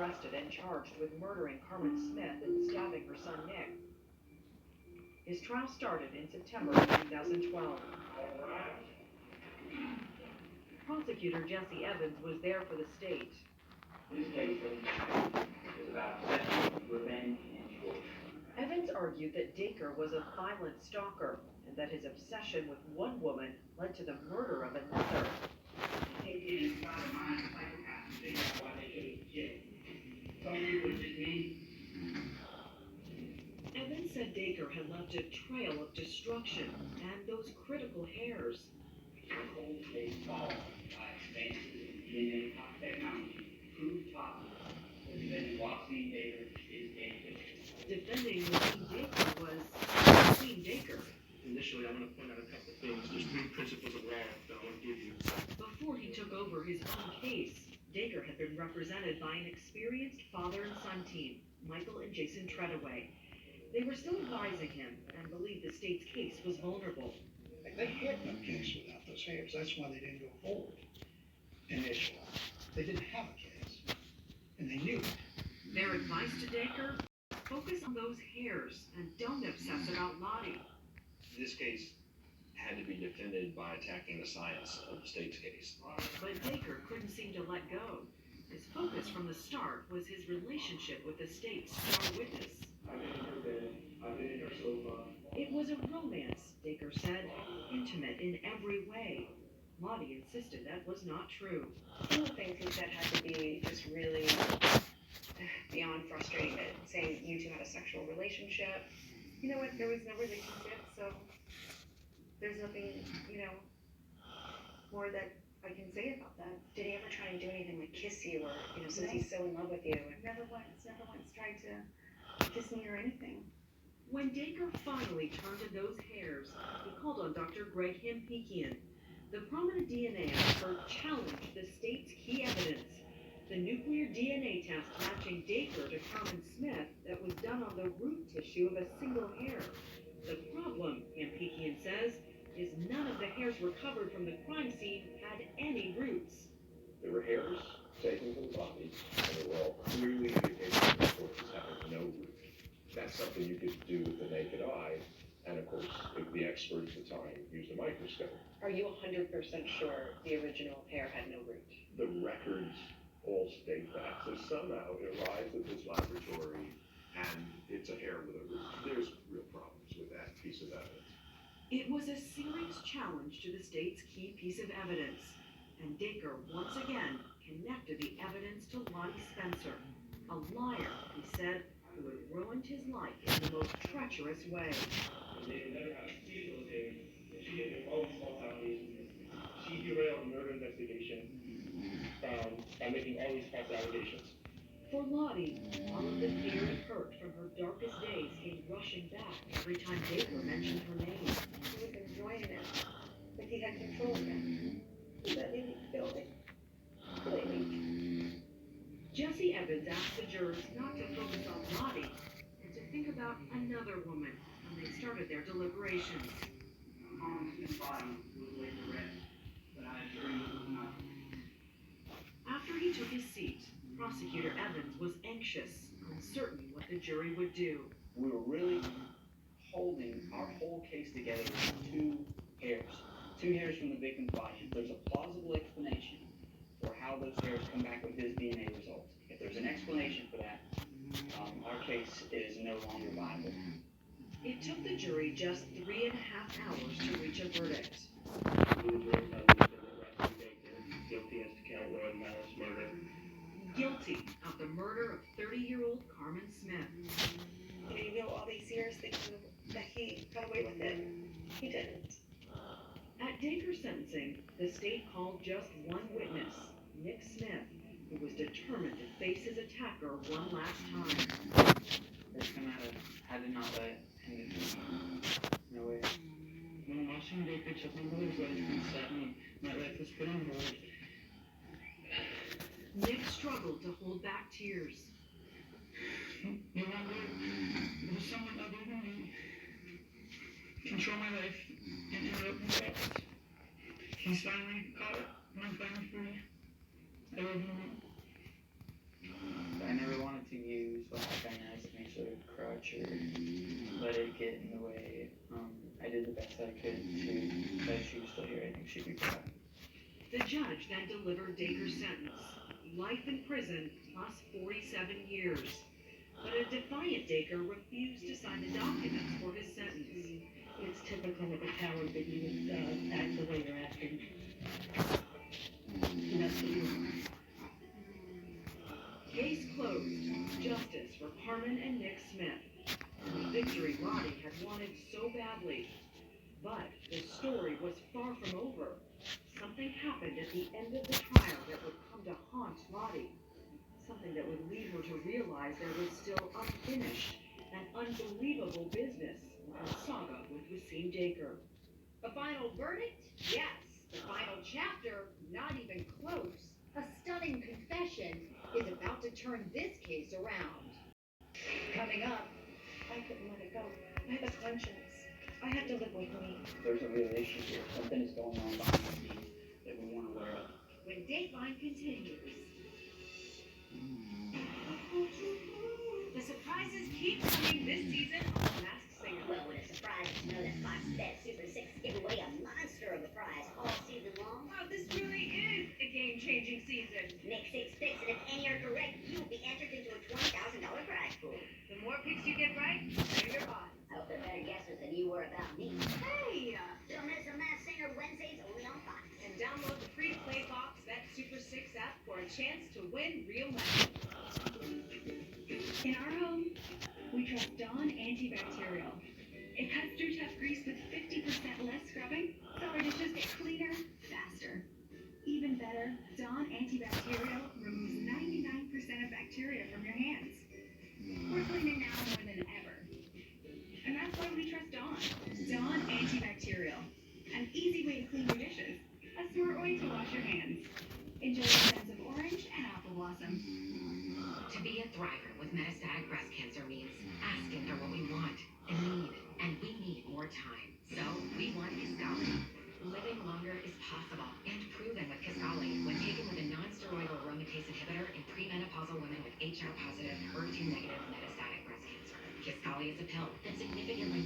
arrested and charged with murdering Carmen Smith and stabbing her son Nick. His trial started in September of 2012. Prosecutor Jesse Evans was there for the state. This case is about obsession, revenge, and torture. Evans argued that Dacre was a violent stalker and that his obsession with one woman led to the murder of another. Evans said Dacre had left a trail of destruction and those critical hairs. Defending Wayne Dacre was Wayne Dacre. Initially, I want to point out a couple of things. There's 3 principles of law that I want to give you. Before he took over his own case, Dacre had been represented by an experienced father and son team, Michael and Jason Treadaway. They were still advising him and believed the state's case was vulnerable. They had no case without those hairs. That's why they didn't go forward initially. They didn't have a case, and they knew it. Their advice to Dacre? Focus on those hairs and don't obsess about Lottie. This case had to be defended by attacking the science of the state's case. But Dacre couldn't seem to let go. His focus from the start was his relationship with the state's star witness. It was a romance, Dacre said, intimate in every way. Lottie insisted that was not true. Some of the things he said had to be just really beyond frustrating. Saying you two had a sexual relationship. You know what? There was no relationship, so there's nothing, more that I can say about that. Did he ever try and do anything like kiss you, or since he's so in love with you? Never once tried to kiss me or anything. When Dacre finally turned to those hairs, he called on Dr. Greg Hempikian. The prominent DNA expert challenged the state's key evidence, the nuclear DNA test matching Dacre to Carmen Smith that was done on the root tissue of a single hair. The problem, Hempikian says, is none of the hairs recovered from the crime scene had any roots. There were hairs taken from the body, and they were all clearly indicating that the corpses had no root. That's something you could do with the naked eye, and of course, the experts at the time used a microscope. Are you 100% sure the original hair had no root? The records all state that. So somehow it arrives at this laboratory, and it's a hair with a root. There's real problems with that piece of evidence. It was a serious challenge to the state's key piece of evidence, and Dacre once again connected the evidence to Lonnie Spencer, a liar, he said, who had ruined his life in the most treacherous way. She derailed the murder investigation by making all these false allegations. For Lottie, all of the fear and hurt from her darkest days came rushing back every time Dacre mentioned her name. He was enjoying it, like he had control of it. That made me feel like completely. Jesse Evans asked the jurors not to focus on Lottie and to think about another woman when they started their deliberations. After he took his seat, Prosecutor Evans was anxious, uncertain what the jury would do. We were really holding our whole case together with 2 hairs from the victim's body. If there's a plausible explanation for how those hairs come back with his DNA results, if there's an explanation for that, our case is no longer viable. It took the jury just 3.5 hours to reach a verdict. Guilty as to count 1, malice, murder. Guilty of the murder of 30-year-old Carmen Smith. You know, all these years thinking that he got away with it. He didn't. At Dacre's sentencing, the state called just one witness, Nick Smith, who was determined to face his attacker one last time. There's no matter, I did not let him do it. No way. When I'm watching Dacre took my brother's life and set me, my life was put on hold. Nick struggled to hold back tears. No longer will someone other than me control my life and interrupt my thoughts. He's finally caught, and I'm finally free. I love you. I culture let it get in the way. I did the best I could to, but if she was still here, I think she'd be proud. The judge then delivered Dacre's sentence, life in prison plus 47 years. But a defiant Dacre refused to sign the documents for his sentence. It's typical of a coward that you would act the way you're acting. And that's what you are. Case closed. Justice for Harmon and Nick Smith. The victory Lottie had wanted so badly. But the story was far from over. Something happened at the end of the trial that would come to haunt Lottie. Something that would lead her to realize there was still unfinished and unbelievable business in her saga with Wasim Dacre. A final verdict? Yes. The final chapter? Not even close. A stunning confession is about to turn this case around. Coming up, I couldn't let it go. I have a conscience. I have to live with me. There's a real issue here. Something is going on behind the scenes that we weren't aware of. when Dateline continues. The surprises keep coming this season on The Masked Singer. Well, what a surprise to know that Fox Bet Super 6 is giving away a monster of a prize all season long. Wow, this really is a game-changing season. Make 6 picks, and if any are correct, you'll be entered into a $20,000 prize pool. The more picks you get right, the better your odds. I hope they're better guesses than you were about me. Hey! Don't miss The Masked Singer Wednesdays only on Fox. And download the free-to-play Fox Bet Super 6 app for a chance to win real money. In our home, we trust Dawn antibacterial. It cuts through tough grease with 50% less scrubbing, so our dishes get cleaner, faster. Even better, Dawn antibacterial removes 99% of bacteria from your hands. We're cleaner now more than ever. And that's why we trust Dawn. Dawn antibacterial. An easy way to clean your dishes. A smart way to wash your hands. Enjoy the scents of orange and apple blossom. To be a thriver with metastatic breast cancer means asking for what we want and need, and we need more time. So we want Kisqali. Living longer is possible and proven with Kisqali when taken with a non-steroidal aromatase inhibitor in premenopausal women with HR-positive, HER2-negative metastatic breast cancer. Kisqali is a pill that significantly